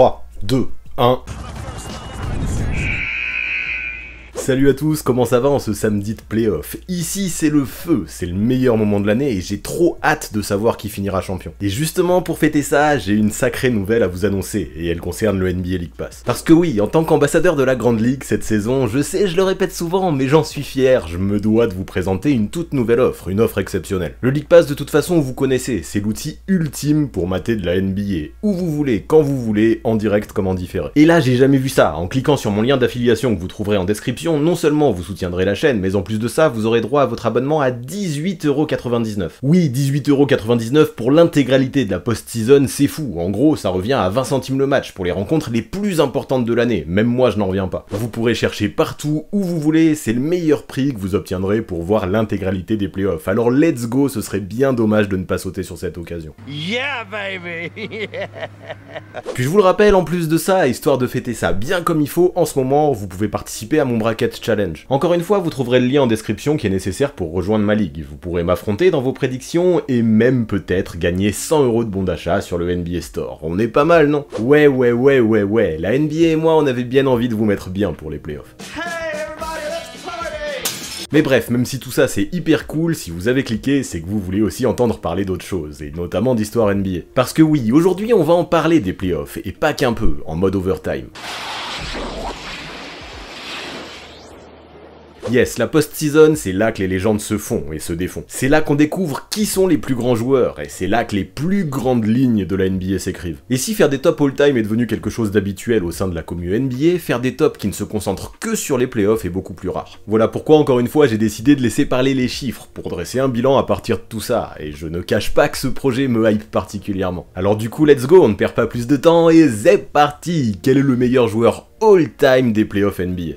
3, 2, 1... Salut à tous, comment ça va en ce samedi de playoff? Ici c'est le feu, c'est le meilleur moment de l'année et j'ai trop hâte de savoir qui finira champion. Et justement pour fêter ça, j'ai une sacrée nouvelle à vous annoncer, et elle concerne le NBA League Pass. Parce que oui, en tant qu'ambassadeur de la Grande Ligue cette saison, je sais, je le répète souvent, mais j'en suis fier, je me dois de vous présenter une toute nouvelle offre, une offre exceptionnelle. Le League Pass de toute façon vous connaissez, c'est l'outil ultime pour mater de la NBA, où vous voulez, quand vous voulez, en direct comme en différé. Et là j'ai jamais vu ça, en cliquant sur mon lien d'affiliation que vous trouverez en description, non seulement vous soutiendrez la chaîne, mais en plus de ça, vous aurez droit à votre abonnement à 18,99€. Oui, 18,99€ pour l'intégralité de la post-season, c'est fou. En gros, ça revient à 20 centimes le match pour les rencontres les plus importantes de l'année. Même moi, je n'en reviens pas. Vous pourrez chercher partout où vous voulez, c'est le meilleur prix que vous obtiendrez pour voir l'intégralité des playoffs. Alors let's go, ce serait bien dommage de ne pas sauter sur cette occasion. Yeah, baby. Puis je vous le rappelle, en plus de ça, histoire de fêter ça bien comme il faut, en ce moment, vous pouvez participer à mon bracket challenge. Encore une fois, vous trouverez le lien en description qui est nécessaire pour rejoindre ma ligue. Vous pourrez m'affronter dans vos prédictions et même peut-être gagner 100€ de bon d'achat sur le NBA Store. On est pas mal, non? Ouais, la NBA et moi, on avait bien envie de vous mettre bien pour les playoffs. Mais bref, même si tout ça c'est hyper cool, si vous avez cliqué, c'est que vous voulez aussi entendre parler d'autres choses, et notamment d'histoire NBA. Parce que oui, aujourd'hui on va en parler des playoffs, et pas qu'un peu, en mode overtime. Yes, la post-season, c'est là que les légendes se font et se défont. C'est là qu'on découvre qui sont les plus grands joueurs, et c'est là que les plus grandes lignes de la NBA s'écrivent. Et si faire des tops all-time est devenu quelque chose d'habituel au sein de la commu NBA, faire des tops qui ne se concentrent que sur les playoffs est beaucoup plus rare. Voilà pourquoi, encore une fois, j'ai décidé de laisser parler les chiffres, pour dresser un bilan à partir de tout ça, et je ne cache pas que ce projet me hype particulièrement. Alors du coup, let's go, on ne perd pas plus de temps, et c'est parti! Quel est le meilleur joueur all-time des playoffs NBA?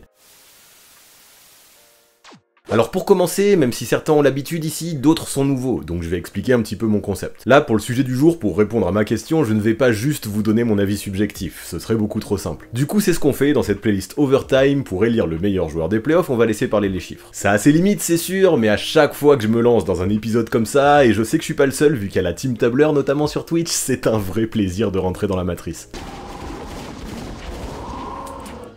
Alors pour commencer, même si certains ont l'habitude ici, d'autres sont nouveaux, donc je vais expliquer un petit peu mon concept. Là, pour le sujet du jour, pour répondre à ma question, je ne vais pas juste vous donner mon avis subjectif, ce serait beaucoup trop simple. Du coup, c'est ce qu'on fait dans cette playlist Overtime, pour élire le meilleur joueur des playoffs, on va laisser parler les chiffres. Ça a ses limites, c'est sûr, mais à chaque fois que je me lance dans un épisode comme ça, et je sais que je suis pas le seul, vu qu'il y a la team tableur, notamment sur Twitch, c'est un vrai plaisir de rentrer dans la matrice.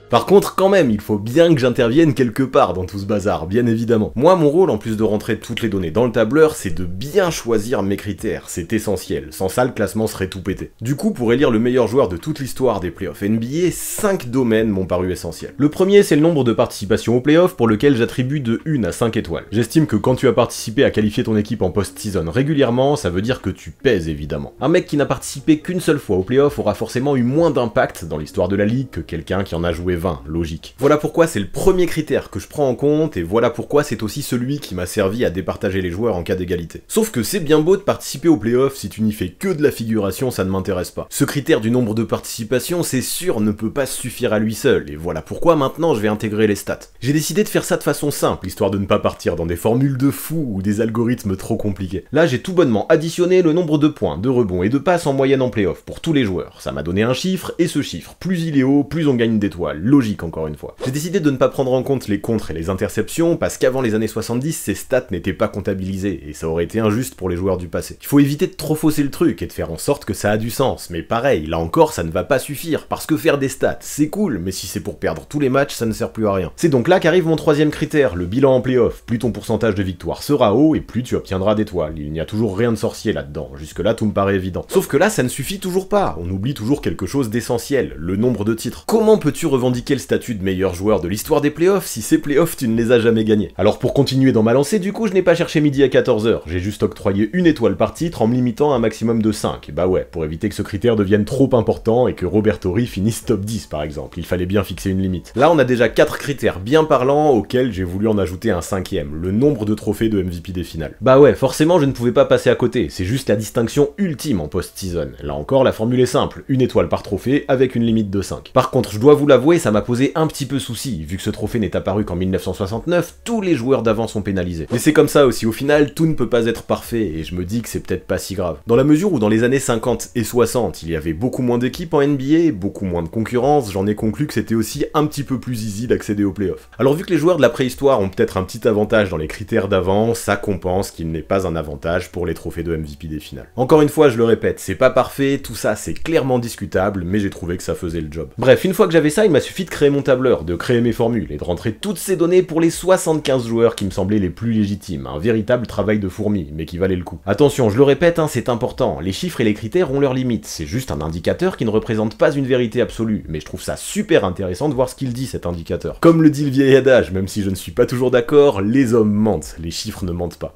Par contre, quand même, il faut bien que j'intervienne quelque part dans tout ce bazar, bien évidemment. Moi, mon rôle, en plus de rentrer toutes les données dans le tableur, c'est de bien choisir mes critères, c'est essentiel, sans ça le classement serait tout pété. Du coup, pour élire le meilleur joueur de toute l'histoire des playoffs NBA, 5 domaines m'ont paru essentiels. Le premier, c'est le nombre de participations aux playoffs, pour lequel j'attribue de 1 à 5 étoiles. J'estime que quand tu as participé à qualifier ton équipe en post-season régulièrement, ça veut dire que tu pèses évidemment. Un mec qui n'a participé qu'une seule fois aux playoffs aura forcément eu moins d'impact dans l'histoire de la ligue que quelqu'un qui en a joué 20, logique. Voilà pourquoi c'est le premier critère que je prends en compte, et voilà pourquoi c'est aussi celui qui m'a servi à départager les joueurs en cas d'égalité. Sauf que c'est bien beau de participer aux playoffs, si tu n'y fais que de la figuration, ça ne m'intéresse pas. Ce critère du nombre de participations, c'est sûr, ne peut pas suffire à lui seul, et voilà pourquoi maintenant je vais intégrer les stats. J'ai décidé de faire ça de façon simple, histoire de ne pas partir dans des formules de fou ou des algorithmes trop compliqués. Là, j'ai tout bonnement additionné le nombre de points, de rebonds et de passes en moyenne en playoffs pour tous les joueurs. Ça m'a donné un chiffre, et ce chiffre, plus il est haut, plus on gagne d'étoiles. Logique encore une fois. J'ai décidé de ne pas prendre en compte les contres et les interceptions parce qu'avant les années 70, ces stats n'étaient pas comptabilisées et ça aurait été injuste pour les joueurs du passé. Il faut éviter de trop fausser le truc et de faire en sorte que ça a du sens, mais pareil, là encore ça ne va pas suffire parce que faire des stats c'est cool, mais si c'est pour perdre tous les matchs, ça ne sert plus à rien. C'est donc là qu'arrive mon troisième critère, le bilan en playoff. Plus ton pourcentage de victoire sera haut et plus tu obtiendras d'étoiles. Il n'y a toujours rien de sorcier là-dedans, jusque là tout me paraît évident. Sauf que là ça ne suffit toujours pas, on oublie toujours quelque chose d'essentiel, le nombre de titres. Comment peux-tu revendiquer le statut de meilleur joueur de l'histoire des playoffs si ces playoffs tu ne les as jamais gagnés? Alors pour continuer dans ma lancée, du coup je n'ai pas cherché midi à 14h, j'ai juste octroyé une étoile par titre en me limitant à un maximum de 5. Et bah ouais, pour éviter que ce critère devienne trop important et que Robert Horry finisse top 10 par exemple, il fallait bien fixer une limite. Là on a déjà 4 critères bien parlants auxquels j'ai voulu en ajouter un 5ème, le nombre de trophées de MVP des finales. Bah ouais, forcément je ne pouvais pas passer à côté, c'est juste la distinction ultime en post-season. Là encore la formule est simple, une étoile par trophée avec une limite de 5. Par contre je dois vous l'avouer, ça m'a posé un petit peu souci, vu que ce trophée n'est apparu qu'en 1969, tous les joueurs d'avant sont pénalisés. Mais c'est comme ça aussi, au final, tout ne peut pas être parfait, et je me dis que c'est peut-être pas si grave. Dans la mesure où dans les années 50 et 60, il y avait beaucoup moins d'équipes en NBA, beaucoup moins de concurrence, j'en ai conclu que c'était aussi un petit peu plus easy d'accéder aux playoffs. Alors vu que les joueurs de la préhistoire ont peut-être un petit avantage dans les critères d'avant, ça compense qu'il n'est pas un avantage pour les trophées de MVP des finales. Encore une fois, je le répète, c'est pas parfait, tout ça c'est clairement discutable, mais j'ai trouvé que ça faisait le job. Bref, une fois que j'avais ça, il m'a suffi de créer mon tableur, de créer mes formules, et de rentrer toutes ces données pour les 75 joueurs qui me semblaient les plus légitimes, un véritable travail de fourmi, mais qui valait le coup. Attention, je le répète, hein, c'est important, les chiffres et les critères ont leurs limites, c'est juste un indicateur qui ne représente pas une vérité absolue, mais je trouve ça super intéressant de voir ce qu'il dit cet indicateur. Comme le dit le vieil adage, même si je ne suis pas toujours d'accord, les hommes mentent, les chiffres ne mentent pas.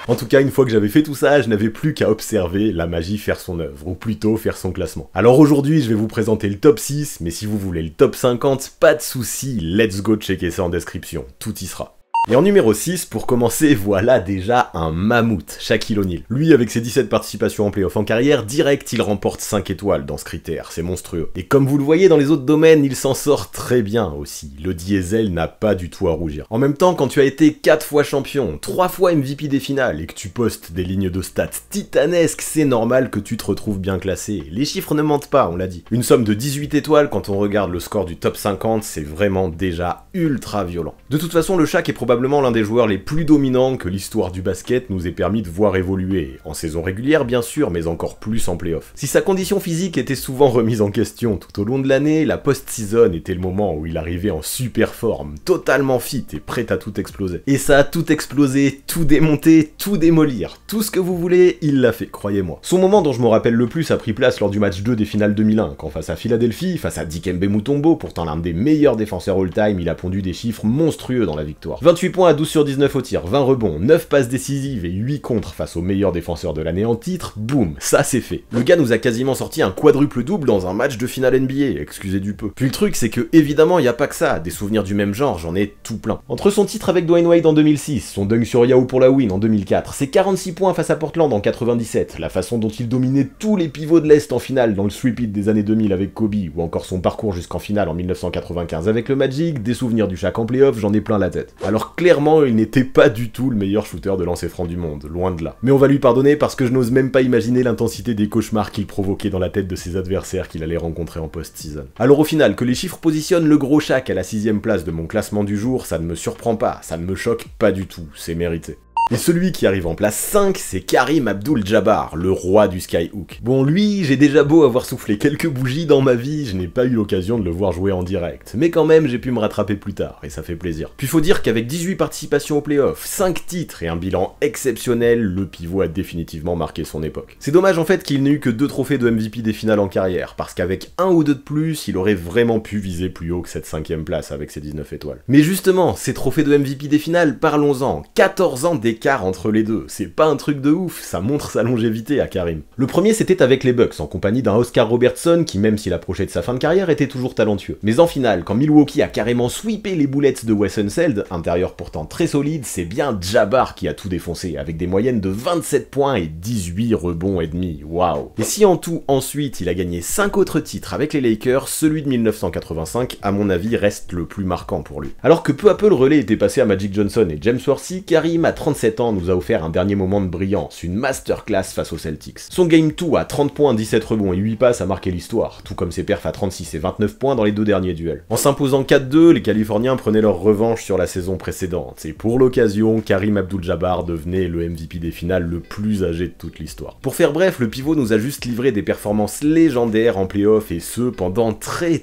En tout cas, une fois que j'avais fait tout ça, je n'avais plus qu'à observer la magie faire son œuvre, ou plutôt faire son classement. Alors aujourd'hui, je vais vous présenter le top 6, mais si vous voulez le top 50, pas de soucis, let's go checker ça en description, tout y sera. Et en numéro 6, pour commencer, voilà déjà un mammouth, Shaquille O'Neal. Lui, avec ses 17 participations en playoff en carrière, direct, il remporte 5 étoiles dans ce critère, c'est monstrueux. Et comme vous le voyez dans les autres domaines, il s'en sort très bien aussi. Le diesel n'a pas du tout à rougir. En même temps, quand tu as été 4 fois champion, 3 fois MVP des finales, et que tu postes des lignes de stats titanesques, c'est normal que tu te retrouves bien classé. Les chiffres ne mentent pas, on l'a dit. Une somme de 18 étoiles, quand on regarde le score du top 50, c'est vraiment déjà ultra violent. De toute façon, le Shaq est probablement l'un des joueurs les plus dominants que l'histoire du basket nous ait permis de voir évoluer, en saison régulière bien sûr, mais encore plus en play-off. Si sa condition physique était souvent remise en question tout au long de l'année, la post-season était le moment où il arrivait en super forme, totalement fit et prêt à tout exploser. Et ça a tout explosé, tout démonté, tout démolir, tout ce que vous voulez, il l'a fait, croyez-moi. Son moment dont je me rappelle le plus a pris place lors du match 2 des finales 2001, quand face à Philadelphie, face à Dikembe Mutombo, pourtant l'un des meilleurs défenseurs all-time, il a pondu des chiffres monstrueux dans la victoire. 28 points à 12 sur 19 au tir, 20 rebonds, 9 passes décisives et 8 contres face aux meilleurs défenseurs de l'année en titre, boum, ça c'est fait. Le gars nous a quasiment sorti un quadruple-double dans un match de finale NBA, excusez du peu. Puis le truc c'est que évidemment y a pas que ça, des souvenirs du même genre, j'en ai tout plein. Entre son titre avec Dwayne Wade en 2006, son dunk sur Yao pour la win en 2004, ses 46 points face à Portland en 97, la façon dont il dominait tous les pivots de l'Est en finale dans le sweep-it des années 2000 avec Kobe, ou encore son parcours jusqu'en finale en 1995 avec le Magic, des souvenirs du Shaq en playoff, j'en ai plein la tête. Alors clairement, il n'était pas du tout le meilleur shooter de lancer franc du monde, loin de là. Mais on va lui pardonner parce que je n'ose même pas imaginer l'intensité des cauchemars qu'il provoquait dans la tête de ses adversaires qu'il allait rencontrer en post-season. Alors au final, que les chiffres positionnent le gros Shaq à la 6ème place de mon classement du jour, ça ne me surprend pas, ça ne me choque pas du tout, c'est mérité. Et celui qui arrive en place 5, c'est Kareem Abdul-Jabbar, le roi du skyhook. Bon, lui, j'ai déjà beau avoir soufflé quelques bougies dans ma vie, je n'ai pas eu l'occasion de le voir jouer en direct. Mais quand même, j'ai pu me rattraper plus tard, et ça fait plaisir. Puis faut dire qu'avec 18 participations aux playoffs, 5 titres et un bilan exceptionnel, le pivot a définitivement marqué son époque. C'est dommage en fait qu'il n'ait eu que 2 trophées de MVP des finales en carrière, parce qu'avec 1 ou 2 de plus, il aurait vraiment pu viser plus haut que cette 5ème place avec ses 19 étoiles. Mais justement, ces trophées de MVP des finales, parlons-en, 14 ans d'écart entre les deux, c'est pas un truc de ouf, ça montre sa longévité à Kareem. Le premier c'était avec les Bucks, en compagnie d'un Oscar Robertson qui même s'il approchait de sa fin de carrière était toujours talentueux. Mais en finale, quand Milwaukee a carrément sweepé les Bullets de Wes Unseld, intérieur pourtant très solide, c'est bien Jabbar qui a tout défoncé, avec des moyennes de 27 points et 18 rebonds et demi, waouh. Et si en tout ensuite il a gagné 5 autres titres avec les Lakers, celui de 1985 à mon avis reste le plus marquant pour lui. Alors que peu à peu le relais était passé à Magic Johnson et James Worthy, Kareem à 37 ans nous a offert un dernier moment de brillance, une masterclass face aux Celtics. Son Game 2 à 30 points, 17 rebonds et 8 passes a marqué l'histoire, tout comme ses perfs à 36 et 29 points dans les 2 derniers duels. En s'imposant 4-2, les Californiens prenaient leur revanche sur la saison précédente, et pour l'occasion, Kareem Abdul-Jabbar devenait le MVP des finales le plus âgé de toute l'histoire. Pour faire bref, le pivot nous a juste livré des performances légendaires en playoff, et ce, pendant très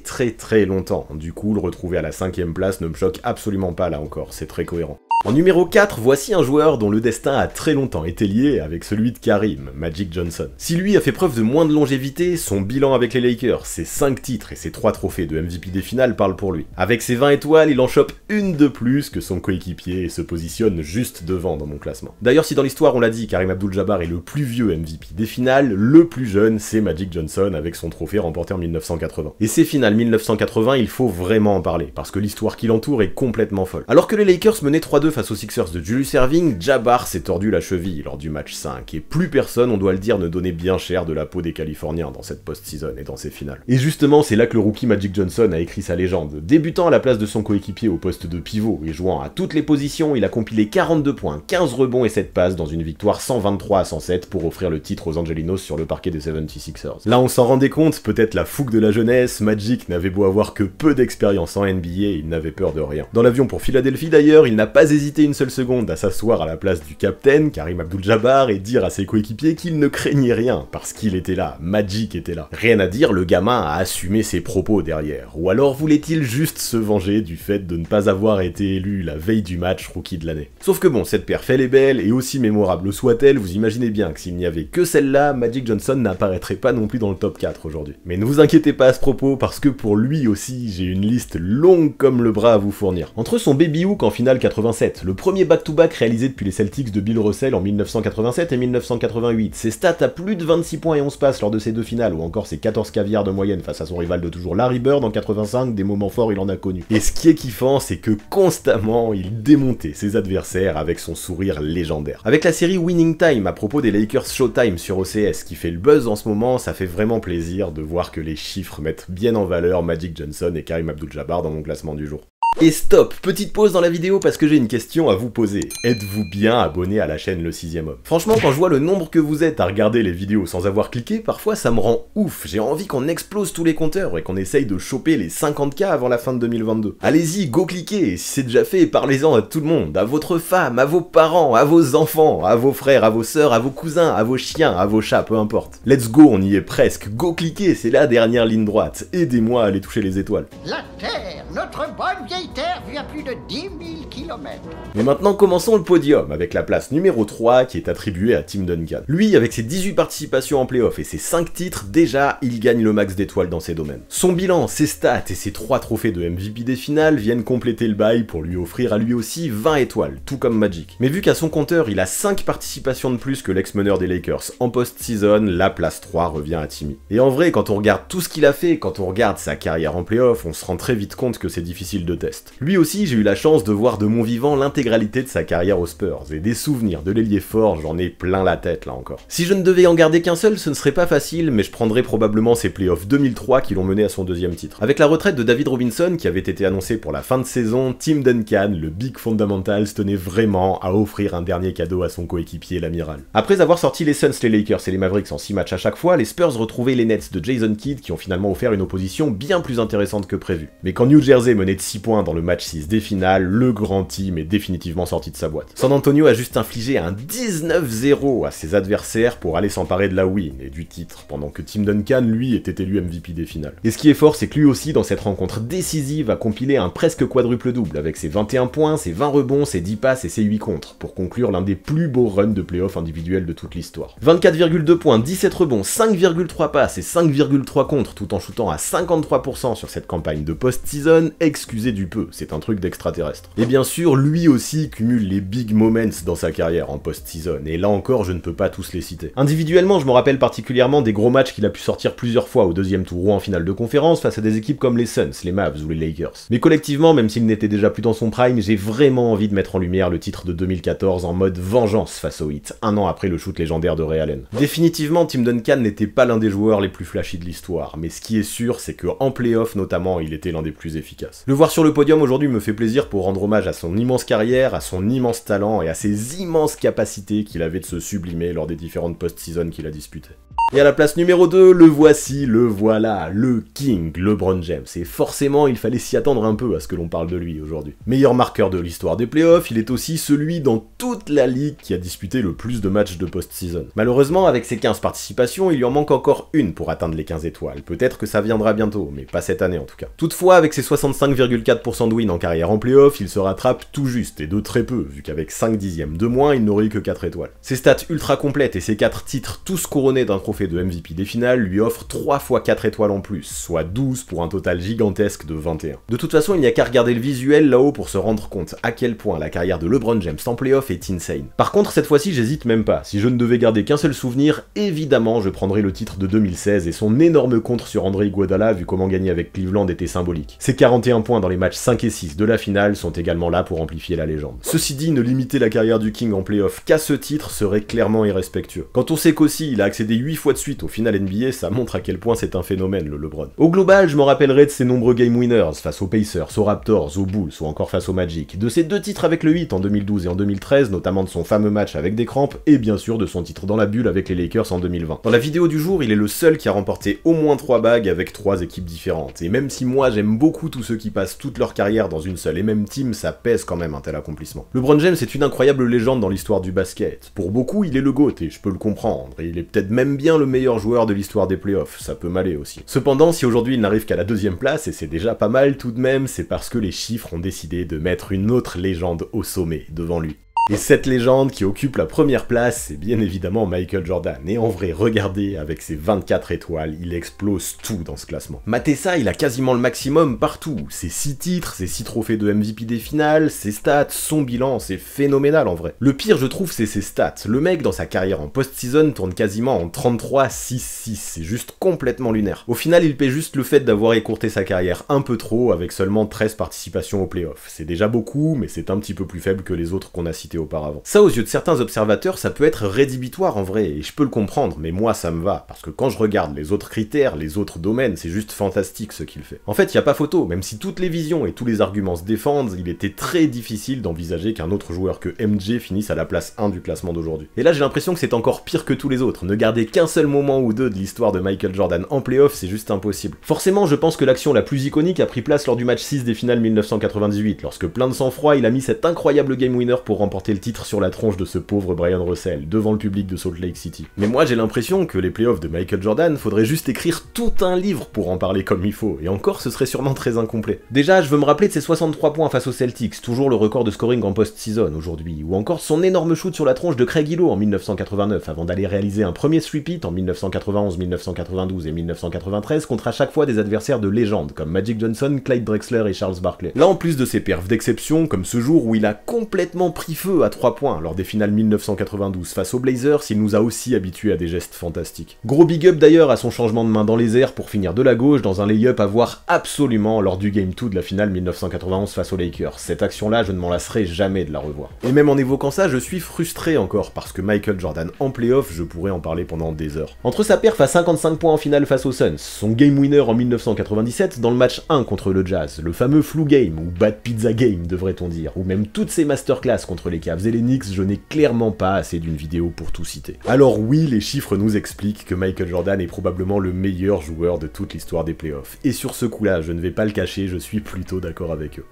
longtemps. Du coup, le retrouver à la 5ème place ne me choque absolument pas là encore, c'est très cohérent. En numéro 4, voici un joueur dont le destin a très longtemps été lié avec celui de Kareem, Magic Johnson. Si lui a fait preuve de moins de longévité, son bilan avec les Lakers, ses 5 titres et ses 3 trophées de MVP des finales parlent pour lui. Avec ses 20 étoiles, il en chope une de plus que son coéquipier et se positionne juste devant dans mon classement. D'ailleurs, si dans l'histoire on l'a dit, Kareem Abdul-Jabbar est le plus vieux MVP des finales, le plus jeune c'est Magic Johnson avec son trophée remporté en 1980. Et ces finales 1980, il faut vraiment en parler, parce que l'histoire qui l'entoure est complètement folle. Alors que les Lakers menaient 3-2 face aux Sixers de Julius Erving, Jabbar s'est tordu la cheville lors du match 5, et plus personne, on doit le dire, ne donnait bien cher de la peau des Californiens dans cette post-season et dans ses finales. Et justement, c'est là que le rookie Magic Johnson a écrit sa légende. Débutant à la place de son coéquipier au poste de pivot et jouant à toutes les positions, il a compilé 42 points, 15 rebonds et 7 passes dans une victoire 123-107 pour offrir le titre aux Angelinos sur le parquet des 76ers. Là, on s'en rendait compte, peut-être la fougue de la jeunesse, Magic n'avait beau avoir que peu d'expérience en NBA, il n'avait peur de rien. Dans l'avion pour Philadelphie d'ailleurs, il n'a pas hésité une seule seconde à s'asseoir à la place du capitaine, Karim Abdul-Jabbar, et dire à ses coéquipiers qu'il ne craignait rien, parce qu'il était là, Magic était là. Rien à dire, le gamin a assumé ses propos derrière. Ou alors voulait-il juste se venger du fait de ne pas avoir été élu la veille du match rookie de l'année. Sauf que bon, cette perf elle est belle, et aussi mémorable soit-elle, vous imaginez bien que s'il n'y avait que celle-là, Magic Johnson n'apparaîtrait pas non plus dans le top 4 aujourd'hui. Mais ne vous inquiétez pas à ce propos, parce que pour lui aussi, j'ai une liste longue comme le bras à vous fournir. Entre son baby hook en finale 87, le premier back-to-back réalisé depuis les Celtics de Bill Russell en 1987 et 1988, ses stats à plus de 26 points et 11 passes lors de ces deux finales, ou encore ses 14 caviars de moyenne face à son rival de toujours Larry Bird en 85, des moments forts il en a connu. Et ce qui est kiffant, c'est que constamment, il démontait ses adversaires avec son sourire légendaire. Avec la série Winning Time à propos des Lakers Showtime sur OCS qui fait le buzz en ce moment, ça fait vraiment plaisir de voir que les chiffres mettent bien en valeur Magic Johnson et Karim Abdul-Jabbar dans mon classement du jour. Et stop, petite pause dans la vidéo parce que j'ai une question à vous poser. Êtes-vous bien abonné à la chaîne Le 6ème Homme? Franchement, quand je vois le nombre que vous êtes à regarder les vidéos sans avoir cliqué, parfois ça me rend ouf. J'ai envie qu'on explose tous les compteurs et qu'on essaye de choper les 50K avant la fin de 2022. Allez-y, go cliquez, et si c'est déjà fait, parlez-en à tout le monde, à votre femme, à vos parents, à vos enfants, à vos frères, à vos sœurs, à vos cousins, à vos chiens, à vos chats, peu importe. Let's go, on y est presque, go cliquez, c'est la dernière ligne droite. Aidez-moi à aller toucher les étoiles. La Terre, notre bonne vieille Terre, vit à plus de 10 000 km. Mais maintenant commençons le podium, avec la place numéro 3 qui est attribuée à Tim Duncan. Lui, avec ses 18 participations en playoff et ses 5 titres, déjà, il gagne le max d'étoiles dans ses domaines. Son bilan, ses stats et ses 3 trophées de MVP des finales viennent compléter le bail pour lui offrir à lui aussi 20 étoiles, tout comme Magic. Mais vu qu'à son compteur, il a 5 participations de plus que l'ex-meneur des Lakers en post-season, la place 3 revient à Timmy. Et en vrai, quand on regarde tout ce qu'il a fait, quand on regarde sa carrière en playoff, on se rend très vite compte que c'est difficile de test. Lui aussi, j'ai eu la chance de voir de mon vivant l'intégralité de sa carrière aux Spurs, et des souvenirs de l'ailier fort, j'en ai plein la tête là encore. Si je ne devais en garder qu'un seul, ce ne serait pas facile, mais je prendrais probablement ses playoffs 2003 qui l'ont mené à son deuxième titre. Avec la retraite de David Robinson, qui avait été annoncée pour la fin de saison, Tim Duncan, le Big Fundamentals, tenait vraiment à offrir un dernier cadeau à son coéquipier, l'amiral. Après avoir sorti les Suns, les Lakers et les Mavericks en 6 matchs à chaque fois, les Spurs retrouvaient les Nets de Jason Kidd qui ont finalement offert une opposition bien plus intéressante que prévu. Mais quand New Jersey menait de 6 points dans le match 6 des finales, le grand team est définitivement sorti de sa boîte. San Antonio a juste infligé un 19-0 à ses adversaires pour aller s'emparer de la win et du titre, pendant que Tim Duncan, lui, était élu MVP des finales. Et ce qui est fort, c'est que lui aussi, dans cette rencontre décisive, a compilé un presque quadruple-double, avec ses 21 points, ses 20 rebonds, ses 10 passes et ses 8 contres, pour conclure l'un des plus beaux runs de playoff individuels de toute l'histoire. 24,2 points, 17 rebonds, 5,3 passes et 5,3 contres, tout en shootant à 53% sur cette campagne de post-season, excusez du peu, c'est un truc d'extraterrestre. Et bien sûr, lui aussi cumule les big moments dans sa carrière en post-season, et là encore, je ne peux pas tous les citer. Individuellement, je me rappelle particulièrement des gros matchs qu'il a pu sortir plusieurs fois au deuxième tour ou en finale de conférence face à des équipes comme les Suns, les Mavs ou les Lakers. Mais collectivement, même s'il n'était déjà plus dans son prime, j'ai vraiment envie de mettre en lumière le titre de 2014 en mode vengeance face au Heat, un an après le shoot légendaire de Ray Allen. Définitivement, Tim Duncan n'était pas l'un des joueurs les plus flashy de l'histoire, mais ce qui est sûr, c'est que en playoff notamment, il était l'un des plus efficaces. Le voir sur le podium aujourd'hui me fait plaisir pour rendre hommage à son immense carrière, à son immense talent et à ses immenses capacités qu'il avait de se sublimer lors des différentes post-seasons qu'il a disputées. Et à la place numéro 2, le voici, le voilà, le King, LeBron James. Et forcément, il fallait s'y attendre un peu à ce que l'on parle de lui aujourd'hui. Meilleur marqueur de l'histoire des playoffs, il est aussi celui dans toute la ligue qui a disputé le plus de matchs de post-season. Malheureusement, avec ses 15 participations, il lui en manque encore une pour atteindre les 15 étoiles. Peut-être que ça viendra bientôt, mais pas cette année en tout cas. Toutefois, avec ses 65,4% de win en carrière en playoff, il se rattrape tout juste, et de très peu, vu qu'avec 5 dixièmes de moins, il n'aurait eu que 4 étoiles. Ses stats ultra complètes et ses 4 titres tous couronnés d'un trophée de MVP des finales lui offre 3 fois 4 étoiles en plus, soit 12 pour un total gigantesque de 21. De toute façon, il n'y a qu'à regarder le visuel là-haut pour se rendre compte à quel point la carrière de LeBron James en playoff est insane. Par contre, cette fois-ci, j'hésite même pas. Si je ne devais garder qu'un seul souvenir, évidemment, je prendrais le titre de 2016 et son énorme contre sur André Iguodala vu comment gagner avec Cleveland était symbolique. Ses 41 points dans les matchs matchs 5 et 6 de la finale sont également là pour amplifier la légende. Ceci dit, ne limiter la carrière du King en playoff qu'à ce titre serait clairement irrespectueux. Quand on sait qu'aussi il a accédé 8 fois de suite au final NBA, ça montre à quel point c'est un phénomène le LeBron. Au global, je me rappellerai de ses nombreux game winners face aux Pacers, aux Raptors, aux Bulls ou encore face au Magic, de ses 2 titres avec le Heat en 2012 et en 2013, notamment de son fameux match avec des crampes, et bien sûr de son titre dans la bulle avec les Lakers en 2020. Dans la vidéo du jour, il est le seul qui a remporté au moins 3 bagues avec 3 équipes différentes, et même si moi j'aime beaucoup tous ceux qui passent toute leur carrière dans une seule et même team, ça pèse quand même un tel accomplissement. LeBron James est une incroyable légende dans l'histoire du basket. Pour beaucoup, il est le GOAT, et je peux le comprendre, et il est peut-être même bien le meilleur joueur de l'histoire des playoffs, ça peut m'aller aussi. Cependant, si aujourd'hui il n'arrive qu'à la 2e place, et c'est déjà pas mal tout de même, c'est parce que les chiffres ont décidé de mettre une autre légende au sommet devant lui. Et cette légende qui occupe la 1re place, c'est bien évidemment Michael Jordan. Et en vrai, regardez, avec ses 24 étoiles, il explose tout dans ce classement. Matez ça, il a quasiment le maximum partout. Ses 6 titres, ses 6 trophées de MVP des finales, ses stats, son bilan, c'est phénoménal en vrai. Le pire, je trouve, c'est ses stats. Le mec, dans sa carrière en post-season, tourne quasiment en 33-6-6. C'est juste complètement lunaire. Au final, il paie juste le fait d'avoir écourté sa carrière un peu trop, avec seulement 13 participations aux playoffs. C'est déjà beaucoup, mais c'est un petit peu plus faible que les autres qu'on a cités auparavant. Ça, aux yeux de certains observateurs, ça peut être rédhibitoire en vrai, et je peux le comprendre, mais moi ça me va, parce que quand je regarde les autres critères, les autres domaines, c'est juste fantastique ce qu'il fait. En fait, y a pas photo, même si toutes les visions et tous les arguments se défendent, il était très difficile d'envisager qu'un autre joueur que MJ finisse à la place 1 du classement d'aujourd'hui. Et là j'ai l'impression que c'est encore pire que tous les autres, ne garder qu'un seul moment ou deux de l'histoire de Michael Jordan en playoff, c'est juste impossible. Forcément, je pense que l'action la plus iconique a pris place lors du match 6 des finales 1998, lorsque plein de sang-froid, il a mis cet incroyable game winner pour remporter le titre sur la tronche de ce pauvre Brian Russell, devant le public de Salt Lake City. Mais moi j'ai l'impression que les playoffs de Michael Jordan, faudrait juste écrire tout un livre pour en parler comme il faut, et encore ce serait sûrement très incomplet. Déjà, je veux me rappeler de ses 63 points face aux Celtics, toujours le record de scoring en post-season aujourd'hui, ou encore son énorme shoot sur la tronche de Craig Hillow en 1989, avant d'aller réaliser un premier sweep-it en 1991, 1992 et 1993 contre à chaque fois des adversaires de légende, comme Magic Johnson, Clyde Drexler et Charles Barkley. Là, en plus de ses perfs d'exception, comme ce jour où il a complètement pris feu à 3 points lors des finales 1992 face aux Blazers, il nous a aussi habitués à des gestes fantastiques. Gros big up d'ailleurs à son changement de main dans les airs pour finir de la gauche dans un lay-up à voir absolument lors du Game 2 de la finale 1991 face aux Lakers. Cette action-là, je ne m'en lasserai jamais de la revoir. Et même en évoquant ça, je suis frustré encore, parce que Michael Jordan en playoff, je pourrais en parler pendant des heures. Entre sa perf à 55 points en finale face aux Suns, son game winner en 1997 dans le match 1 contre le Jazz, le fameux flu game, ou bad pizza game devrait-on dire, ou même toutes ses masterclass contre les Cavs et les Knicks, je n'ai clairement pas assez d'une vidéo pour tout citer. Alors oui, les chiffres nous expliquent que Michael Jordan est probablement le meilleur joueur de toute l'histoire des playoffs. Et sur ce coup-là, je ne vais pas le cacher, je suis plutôt d'accord avec eux.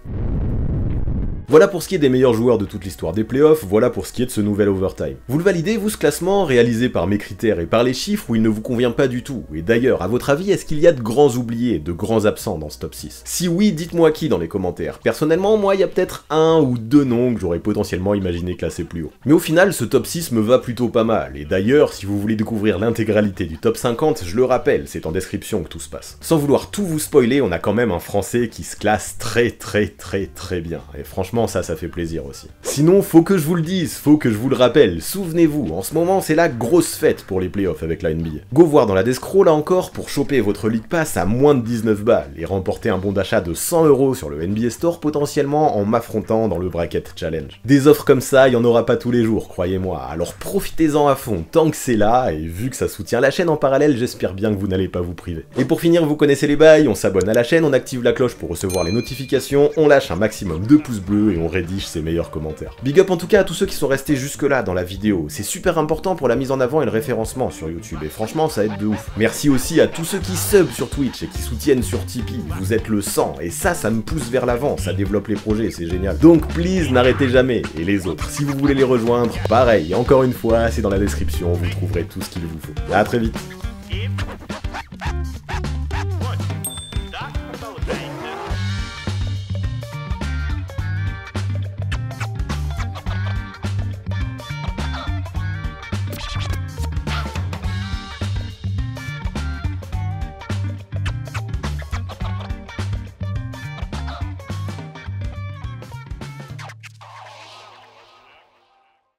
Voilà pour ce qui est des meilleurs joueurs de toute l'histoire des playoffs, voilà pour ce qui est de ce nouvel overtime. Vous le validez, vous, ce classement, réalisé par mes critères et par les chiffres, ou il ne vous convient pas du tout? Et d'ailleurs, à votre avis, est-ce qu'il y a de grands oubliés, de grands absents dans ce top 6? Si oui, dites-moi qui dans les commentaires. Personnellement, moi, il y a peut-être 1 ou 2 noms que j'aurais potentiellement imaginé classer plus haut. Mais au final, ce top 6 me va plutôt pas mal, et d'ailleurs, si vous voulez découvrir l'intégralité du top 50, je le rappelle, c'est en description que tout se passe. Sans vouloir tout vous spoiler, on a quand même un Français qui se classe très bien, et franchement, ça fait plaisir aussi. Sinon, faut que je vous le dise, faut que je vous le rappelle, souvenez-vous, en ce moment c'est la grosse fête pour les playoffs avec la NBA. Go voir dans la descro là encore pour choper votre League Pass à moins de 19 balles et remporter un bon d'achat de 100 € sur le NBA Store potentiellement en m'affrontant dans le Bracket Challenge. Des offres comme ça, il y en aura pas tous les jours, croyez-moi, alors profitez-en à fond tant que c'est là, et vu que ça soutient la chaîne en parallèle, j'espère bien que vous n'allez pas vous priver. Et pour finir, vous connaissez les bails, on s'abonne à la chaîne, on active la cloche pour recevoir les notifications, on lâche un maximum de pouces bleus et on rédige ses meilleurs commentaires. Big up en tout cas à tous ceux qui sont restés jusque là dans la vidéo, c'est super important pour la mise en avant et le référencement sur YouTube, et franchement ça aide de ouf. Merci aussi à tous ceux qui sub sur Twitch et qui soutiennent sur Tipeee, vous êtes le sang, et ça me pousse vers l'avant, ça développe les projets, c'est génial. Donc please, n'arrêtez jamais, et les autres, si vous voulez les rejoindre, pareil, encore une fois, c'est dans la description, vous trouverez tout ce qu'il vous faut. À très vite.